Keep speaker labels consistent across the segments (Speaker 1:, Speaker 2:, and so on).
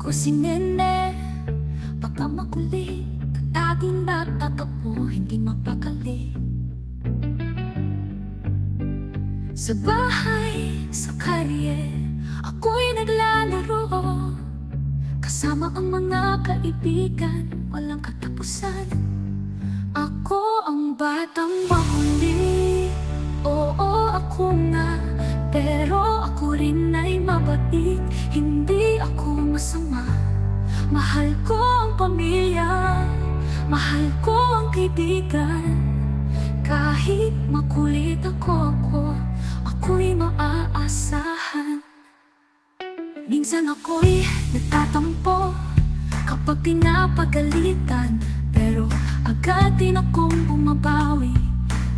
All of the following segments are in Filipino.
Speaker 1: Ako si Nene, baka makulit, laging natatakbo, hindi mapakali. Sa bahay, sa karye, ako'y naglalaro, kasama ang mga kaibigan, walang katapusan. Ako ang batang mahuli, oo ako nga, pero ako rin ay mabait, hindi ako masama. Mahal ko ang pamilya, mahal ko ang kaibigan. Kahit makulit ako'y maaasahan. Minsan ako'y nagtatampo kapag pinapagalitan, pero agad din akong bumabawi.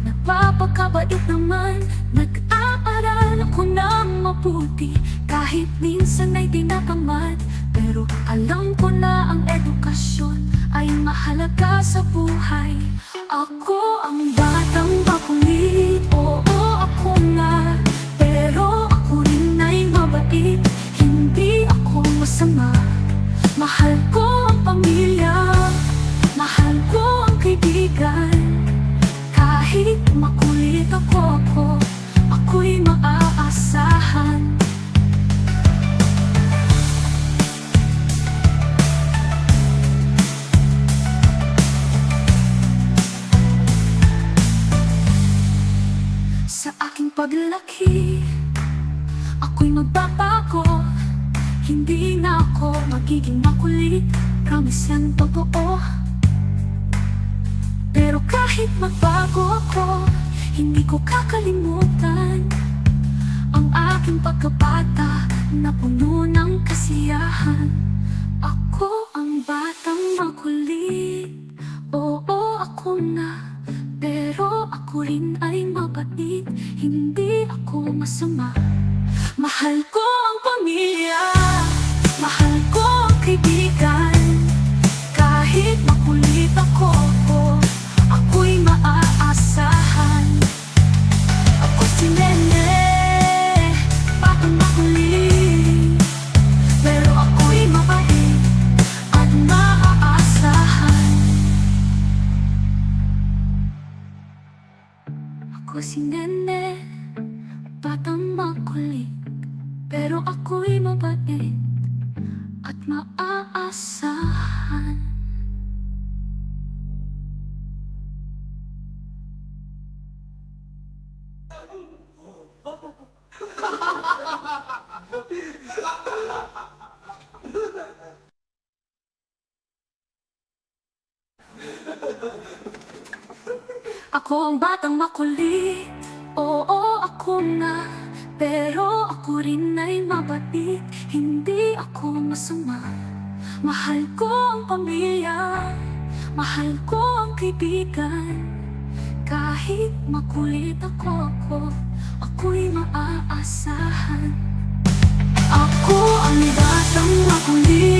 Speaker 1: Nagpapakabait naman, nag-aaral ako ng mabuti. Kahit minsan ay tinatamad, pero alam ko na ang edukasyon ay mahalaga sa buhay. Ako ang batang makulit, oo ako nga, pero ako rin ay mabait, hindi ako masama. Mahal ko ang pamilya, mahal ko ang kaibigan. Kahit makulit ako'y maaasahan. Sa aking paglaki, ako'y magbabago. Hindi na ako magiging makulit, promise yan totoo. Pero kahit magbago ako, hindi ko kakalimutan ang aking pagkabata na puno ng kasiyahan. Ako ang batang makulit, oo ako na, pero ako rin ay mabait, hindi ako masama. Mahal ko ang pamilya, mahal ko ang kaibigan. Kahit makulit ako'y maaasahan. Ako si Nene, batang makulit, pero ako'y mabait at maaasahan. Ako si Nene, batang makulit, pero ako'y mabait at maaasahan. Ako ang batang makulit, oo ako nga, pero ako rin ay mabait, hindi ako masama. Mahal ko ang pamilya, mahal ko ang kaibigan. Kahit makulit ako'y maaasahan. Ako ang batang makulit,